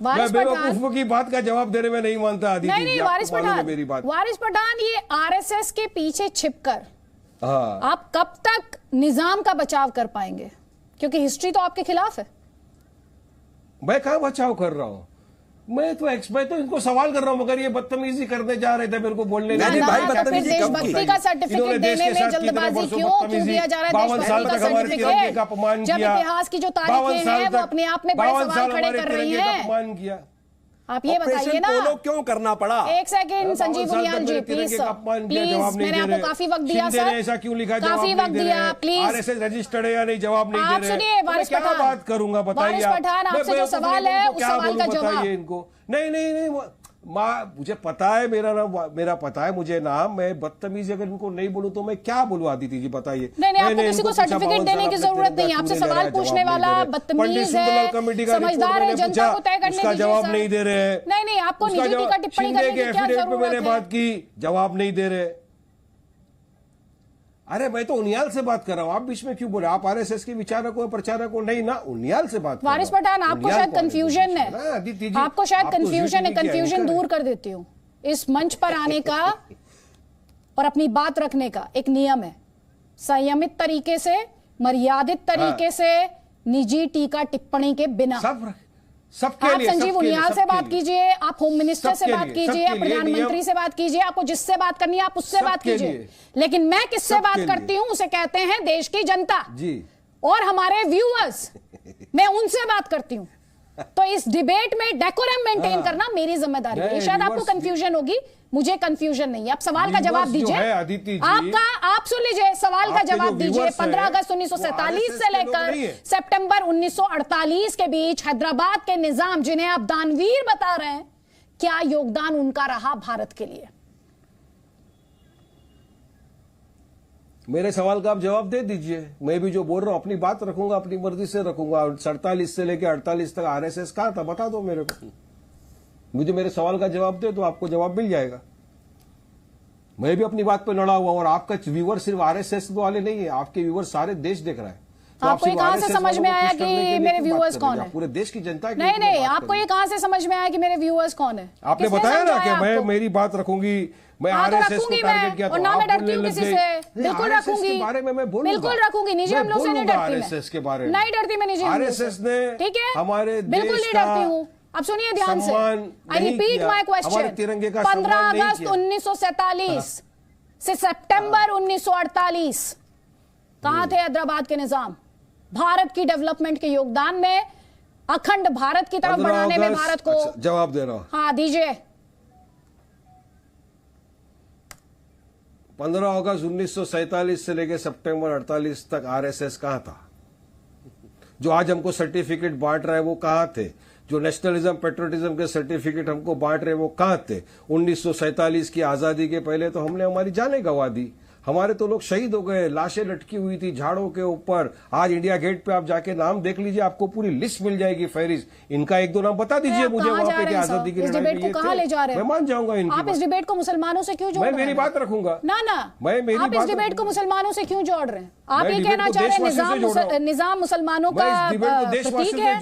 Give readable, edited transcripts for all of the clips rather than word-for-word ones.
मैं बेवकूफों की बात का जवाब देने में नहीं मानता आदिति। नहीं, वारिस पठान ये आरएसएस के पीछे छिपकर आप कब तक निजाम का बचाव कर पाएंगे, क्योंकि हिस्ट्री तो आपके खिलाफ है। मैं कहां बचाव कर रहा हूं, मैं तो इनको सवाल कर रहा हूं, मगर ये बदतमीजी करने जा रहे थे मेरे को बोलने। देशभक्ति का सर्टिफिकेट देने में जल्दबाजी क्यों दिया जा रहा है? 52 साल तक हमारे तिरंगे का अपमान किया, जब इतिहास की जो तारीखें हैं वो अपने आप में बड़े सवाल खड़े कर रही हैं। अपमान किया, आप ये बताइए ना क्यों करना पड़ा? एक सेकंड संजीव बुनियाल जी, प्लीज मैंने आपको काफी वक्त दिया सर, ऐसा क्यों लिखा, काफी वक्त दिया, प्लीज। आरएसएस रजिस्टर्ड है या नहीं, जवाब नहीं दे रहे। सुनिए वारिस पठान, बात करूंगा, बताइए आपसे जो सवाल है उस सवाल का जवाब इनको। नहीं मुझे पता है, मेरा पता है मुझे नाम, मैं बदतमीजी अगर इनको नहीं बोलूं तो मैं क्या बोलूं आदिति जी, बताइए। नहीं, आपको किसी को सर्टिफिकेट देने की जरूरत नहीं, आपसे सवाल पूछने वाला बदतमीज है, समझदार है, जनता को तय करने की जवाब नहीं दे रहे हैं। नहीं, आपको निजी टीका टिप्पणी करने की क्या जरूरत है? मैंने बात की, जवाब नहीं दे रहे। अरे मैं तो उनियाल से बात कर रहा हूं, आप बीच में क्यों बोले? आप आरएसएस के विचारक हो, प्रचारक हो? नहीं ना, उनियाल से बात कर रहा हूं। वारिस पठान, आपको शायद कंफ्यूजन है, आपको शायद कंफ्यूजन है, कंफ्यूजन दूर कर देती हूँ। इस मंच पर आने का और अपनी बात रखने का एक नियम है, संयमित तरीके से, मर्यादित तरीके से, निजी टीका टिप्पणी के बिना। सबके आप लिए, संजीव उनियाल से बात कीजिए, आप होम मिनिस्टर से बात कीजिए, आप प्रधानमंत्री से बात कीजिए, आपको जिससे बात करनी है आप उससे बात कीजिए, लेकिन मैं किससे बात करती हूं उसे कहते हैं देश की जनता जी, और हमारे व्यूअर्स, मैं उनसे बात करती हूं। तो इस डिबेट में डेकोरम मेंटेन करना मेरी जिम्मेदारी है। शायद आपको कंफ्यूजन होगी, मुझे कंफ्यूजन नहीं है। आप सवाल का जवाब दीजिए, आप सुन लीजिए, सवाल का जवाब दीजिए। 15 अगस्त 1947 से लेकर सितंबर 1948 के बीच हैदराबाद के निजाम, जिन्हें आप दानवीर बता रहे हैं, क्या योगदान उनका रहा भारत के लिए? मेरे सवाल का आप जवाब दे दीजिए। मैं भी जो बोल रहा हूं अपनी बात रखूंगा, अपनी मर्जी से रखूंगा। 47 से लेकर 48 तक आरएसएस कहां था, बता दो मेरे को। मुझे मेरे सवाल का जवाब दे तो आपको जवाब मिल जाएगा। मैं भी अपनी बात पे लड़ा हुआ, और आपका व्यूअर सिर्फ आरएसएस वाले नहीं है, आपके व्यूअर सारे देश देख रहा है। तो आपको ये कहां से समझ में आया कि मेरे व्यूअर्स कौन है? पूरे देश की जनता की नहीं, आपको ये कहां से समझ में आया कि मेरे व्यूअर्स कौन है? आपने बताया ना कि मैं मेरी बात रखूंगी, मैं आरएसएस को टारगेट किया, और ना मैं डरती हूं किसी से, बिल्कुल रखूंगी, बारे में मैं बोलूंगा, बिल्कुल रखूंगी। निजी हमलों से नहीं डरती, आरएसएस के बारे में नहीं डरती मैं निजी आरएसएस ने, ठीक है, हमारे बिल्कुल नहीं डरती हूं। अब सुनिए ध्यान से, आई रिपीट माय क्वेश्चन। 15 अगस्त 1947 से सितंबर 1948 कहां थे हैदराबाद के निजाम? भारत की डेवलपमेंट के योगदान में, अखंड भारत की तरफ बढ़ाने में भारत को। जवाब दे रहा हूं, हाँ दीजिए। 15 अगस्त 1947 से लेकर सितंबर 48 तक आरएसएस कहां था? जो आज हमको सर्टिफिकेट बांट रहा है वो कहां थे? जो नेशनलिज्म पेट्रोटिज्म के सर्टिफिकेट हमको बांट रहे वो कहां थे? 1947 की आजादी के पहले तो हमने हमारी जानें गंवा दी, हमारे तो लोग शहीद हो गए, लाशें लटकी हुई थी झाड़ों के ऊपर। आज इंडिया गेट पे आप जाके नाम देख लीजिए, आपको पूरी लिस्ट मिल जाएगी, फहरिस्त। इनका एक दो नाम बता दीजिए मुझे वहां पे कि आजादी की लड़ाई में ये थे। मैं मान जाऊंगा इनकी। आप इस डिबेट को मुसलमानों से क्यों जोड़ रहे हैं? मैं मेरी बात रखूंगा ना, आप इस डिबेट को मुसलमानों से क्यों जोड़ रहे हैं? आप ये कहना चाह रहे हैं निजाम मुसलमानों का प्रतीक है?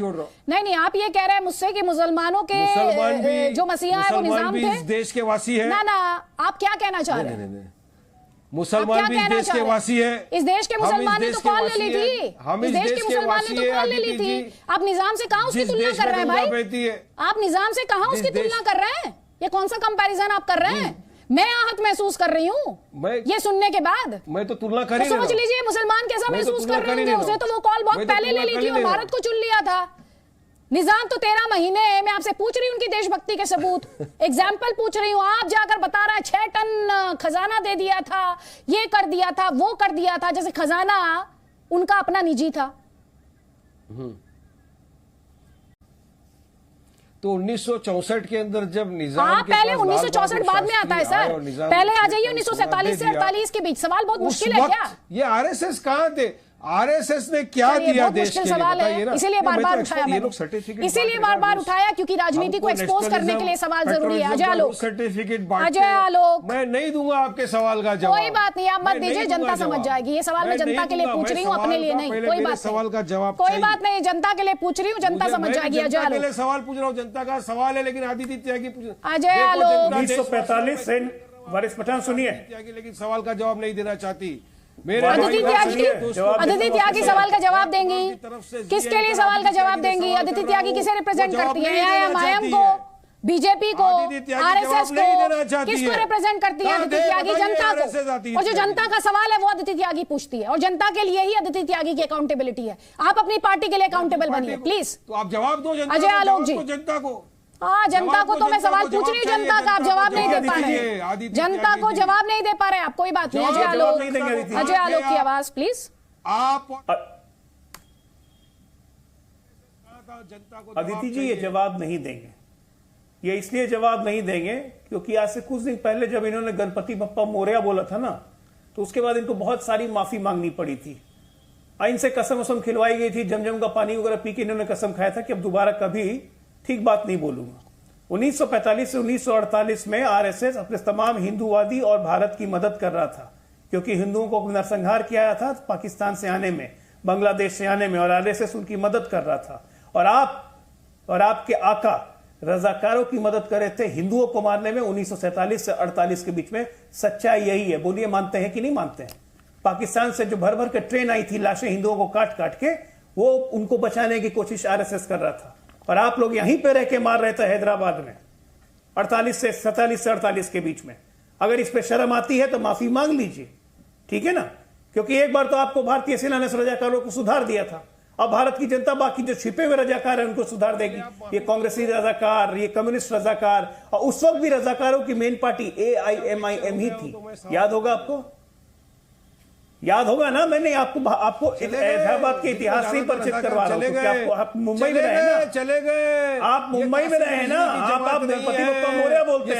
नहीं, आप ये कह रहे हैं मुझसे कि मुसलमानों के जो मसीहा है वो निजाम थे, देश के वासी है। ना, आप क्या कहना चाह रहे हैं? मुसलमान भी इस देश के वासी है। इस देश के मुसलमान ने तो कॉल ले ली थी, इस देश के मुसलमान ने तो कॉल ले ली थी। आप निजाम से कहां उसकी तुलना कर रहे हैं भाई? आप निजाम से कहां उसकी तुलना कर रहे हैं? ये कौन सा कंपैरिजन आप कर रहे हैं? मैं आहत महसूस कर रही हूँ ये सुनने के बाद। मैं तो तुलना कर ही तो समझ लीजिए मुसलमान कैसा महसूस कर रहे होंगे। उसे तो वो कॉल बहुत पहले ले ली थी और भारत को चुन लिया था। निजाम तो 13 महीने है। मैं आपसे पूछ रही हूँ उनकी देशभक्ति के सबूत, एग्जाम्पल पूछ रही हूँ। आप जाकर बता रहा है 6 टन खजाना दे दिया था, ये कर दिया था, वो कर दिया था, जैसे खजाना उनका अपना निजी था। तो 1964 के अंदर जब निजाम के पहले 1964 बाद में आता है सर, पहले आ जाइए 1947 से 48 के बीच। सवाल बहुत मुश्किल है क्या? ये आरएसएस कहां थे? आरएसएस ने क्या ये दिया बहुत देश मुश्किल के लिए सवाल बताइए है, ना। इसीलिए नहीं, बार मैं बार तो उठाया ये मैंने। लोग सर्टिफिकेट इसीलिए बार बार उठाया क्योंकि राजनीति को एक्सपोज करने के लिए सवाल जरूरी है। अजय आलोक, सर्टिफिकेट अजय आलोक, मैं नहीं दूंगा आपके सवाल का जवाब। कोई बात नहीं, आप मत मैं दीजिए, नहीं जनता दूंगा समझ जवाब। जाएगी। ये सवाल मैं जनता नहीं के लिए दूंगा, पूछ रही हूँ, मैं अपने लिए सवाल नहीं। का पहले कोई मेरे बात सवाल का जवाब कोई चाहिए। बात नहीं, जनता के लिए पूछ रही हूँ, जनता समझ मैं जाएगी। अजय जनता के आलोक, लिए सवाल पूछ रहा हूँ, जनता का सवाल है, लेकिन आदित्य त्यागी अजय आलोक, 1945 से वारिस पठान सुनिए, लेकिन सवाल का जवाब नहीं देना चाहती। मेरे अदिति त्यागी, जवाब अदिति त्यागी सवाल का जवाब देंगी। किसके लिए सवाल का जवाब देंगी? अदिति त्यागी किसे रिप्रेजेंट करती है? एआईएम को, बीजेपी को, आरएसएस को? किसको रिप्रेजेंट करती है अदिति त्यागी? जनता को। और जो जनता का सवाल है वो अदिति त्यागी पूछती है, और जनता के लिए ही अदिति त्यागी की अकाउंटेबिलिटी है। आप अपनी पार्टी के लिए अकाउंटेबल बनिए प्लीज। तो आप जवाब दो जनता अजय को, आलोक जवाब जी। दो जनता को। हाँ, जनता को तो मैं सवाल पूछ रही हूँ, जनता का आप जवाब नहीं दे पा रहे। आदित्य जनता को जवाब नहीं दे पा रहे आप, कोई बात नहीं। अजय आलोक, नहीं देंगे अदिति। अजय आलोक की आवाज प्लीज। आप अदिति जी ये जवाब नहीं देंगे। ये इसलिए जवाब नहीं देंगे क्योंकि आज से कुछ दिन पहले जब इन्होंने गणपति बप्पा मोरया बोला था ना, तो उसके बाद इनको बहुत सारी माफी मांगनी पड़ी थी। इनसे कसम वसम खिलवाई गई थी, जमजम का पानी वगैरह पी के इन्होंने कसम खाया था कि अब दोबारा कभी ठीक बात नहीं बोलूंगा। 1945 से 1948 में आरएसएस अपने तमाम हिंदूवादी और भारत की मदद कर रहा था, क्योंकि हिंदुओं को नरसंहार किया था पाकिस्तान से आने में, बांग्लादेश से आने में, और आरएसएस उनकी मदद कर रहा था। और आप और आपके आका रजाकारों की मदद कर रहे थे हिंदुओं को मारने में 1947 से 48 के बीच में। सच्चाई यही है, बोलिए मानते हैं कि नहीं मानते हैं? पाकिस्तान से जो भर भर के ट्रेन आई थी लाशें हिंदुओं को काट काट के, वो उनको बचाने की कोशिश आरएसएस कर रहा था, और आप लोग यहीं पे रह के मार रहे थे हैदराबाद में 47 से 48 के बीच में। अगर इस पे शर्म आती है तो माफी मांग लीजिए, ठीक है ना? क्योंकि एक बार तो आपको भारतीय सेना ने रजाकारों को सुधार दिया था। अब भारत की जनता बाकी जो छिपे हुए रजाकार है उनको सुधार देगी। ये कांग्रेसी रजाकार, ये कम्युनिस्ट रजाकार, और उस वक्त भी रजाकारों की मेन पार्टी AIMIM ही थी। याद होगा आपको? याद होगा ना? मैंने आपको हैदराबाद के इतिहास से ही परिचित करवा रहा हूं, क्योंकि आप मुंबई में रहे ना। चले गए, आप मुंबई में रहे ना। आप गणपति बप्पा मोरया बोलते हैं,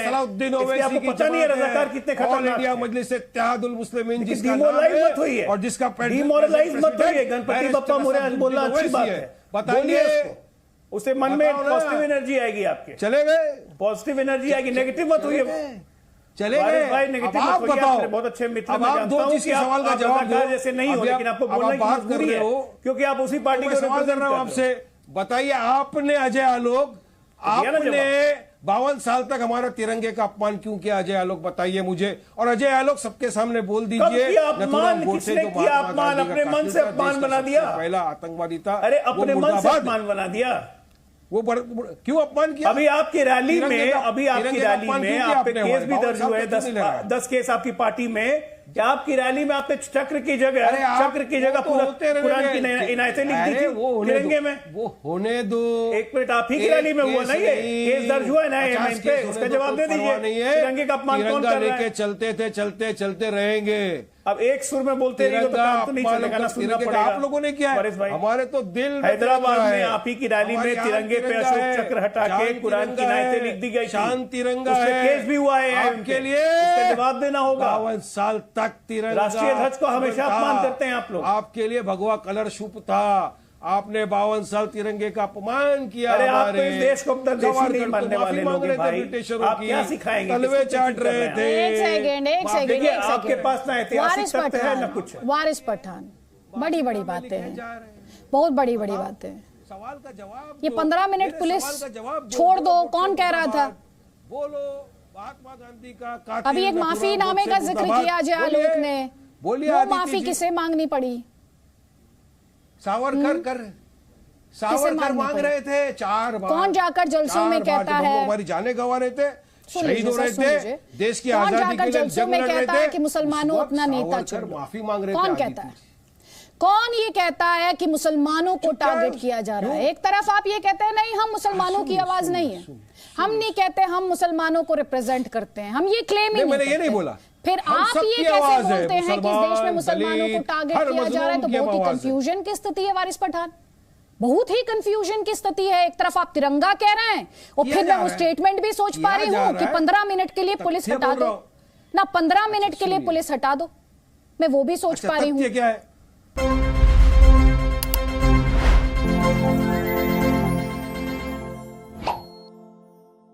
इसलिए आपको पता नहीं है रजाकार कितने खतरनाक इंडिया हैं। मजलिस इत्तेहादुल मुस्लिमीन जिसका डिमोरलाइज नाम है, मत होइए, और जिसका डिमोरलाइज मत होइए। गणपति बप्पा मोरया बोलना अच्छी बात है, बोलिए उसको। उससे मन में पॉजिटिव एनर्जी आएगी आपके, चले गए, पॉजिटिव एनर्जी आएगी, नेगेटिव मत होइए। चले वारिस भाई गए। नेगेटिव अब आप मत होइए। बताओ, आप बहुत अच्छे मित्र, अब मैं आप जानता दो हूं चीज कि के आप सवाल का जवाब रजाकार दो। जैसे नहीं हो, अभी लेकिन आपको अब बोलने आप की बात कर मजबूरी रहे है, हो, क्योंकि आप उसी पार्टी मैं को सवाल कर रहा हूं आपसे। बताइए, आपने अजय आलोक, आपने 52 साल तक हमारा तिरंगे का अपमान क्यों किया? अजय आलोक बताइए मुझे। और अजय आलोक सबके सामने बोल दीजिए, अपमान किसने किया? अपमान अपने मन से अपमान बना दिया। पहला आतंकवादी था। अरे अपने मन से अपमान बना दिया। वो क्यों अपमान किया? अभी आपकी रैली में, आप पे केस भी दर्ज हुए, 10 केस आपकी पार्टी में। क्या आपकी रैली में आपने चक्र की जगह पूरा कुरान की इनायतें लिख दी थी तिरंगे में? वो होने दो। एक मिनट, आप ही की रैली में हुआ ना ये केस दर्ज हुआ है ना एमआईएम पे? उसका जवाब दे दीजिए। तिरंगे का अपमान कौन कर रहा है? चलते थे, चलते रहेंगे। अब एक सुर में बोलते रहिए तो काम तो नहीं चलेगा ना, सुनना पड़ेगा। आप लोगों ने किया है, हमारे तो दिल हैदराबाद में आप ही की रैली में तिरंगे पे अशोक चक्र हटा के कुरान की आयतें लिख दी गई। शांत तिरंगा है, केस भी हुआ है आपके लिए। उसका जवाब देना होगा। 52 साल तक तिरंगा, राष्ट्रीय ध्वज को हमेशा अपमान करते हैं आप लोग। आपके लिए भगवा कलर शुभ था। आपने 52 साल तिरंगे का अपमान किया। अरे आप तो इस देश को देशी नहीं मानने वाले लोग हैं भाई। आप क्या सिखाएंगे? तलवे चाट रहे थे। एक सेकंड आपके पास ना ऐतिहासिक तथ्य है ना कुछ। वारिस पठान, बड़ी बड़ी बातें हैं, बहुत बड़ी बड़ी बातें हैं। सवाल का जवाब, ये 15 मिनट पुलिस छोड़ दो, कौन कह रहा था? बोलो। महात्मा गांधी का अभी एक माफी नामे का जिक्र किया अजय आलोक ने, बोलिए। वो माफी किसे मांगनी पड़ी? सावरकर मांग रहे थे 4 बार। कौन जाकर जलसों में कहता है? हमारी जाने गंवा रहे थे, शहीद हो रहे थे, देश की आजादी के लिए जंग लड़ रहे थे, कि मुसलमानों अपना नेता चुनो? माफी मांग रहे थे। कौन कहता है? कौन ये कहता है कि मुसलमानों को टारगेट किया जा रहा है? एक तरफ आप ये कहते हैं नहीं, हम मुसलमानों की आवाज नहीं है, हम नहीं कहते हम मुसलमानों को रिप्रेजेंट करते हैं, हम ये क्लेम ही मैंने ये नहीं बोला। फिर आप ये कैसे बोलते हैं कि इस देश में मुसलमानों को टारगेट किया जा रहा है? तो बहुत ही कंफ्यूजन की स्थिति है वारिस पठान, बहुत ही कंफ्यूजन की स्थिति है। एक तरफ आप तिरंगा कह रहे हैं और फिर मैं वो स्टेटमेंट भी सोच पा रही हूँ कि 15 मिनट के लिए पुलिस हटा दो ना, 15 मिनट के लिए पुलिस हटा दो, मैं वो भी सोच पा रही हूँ। क्या है?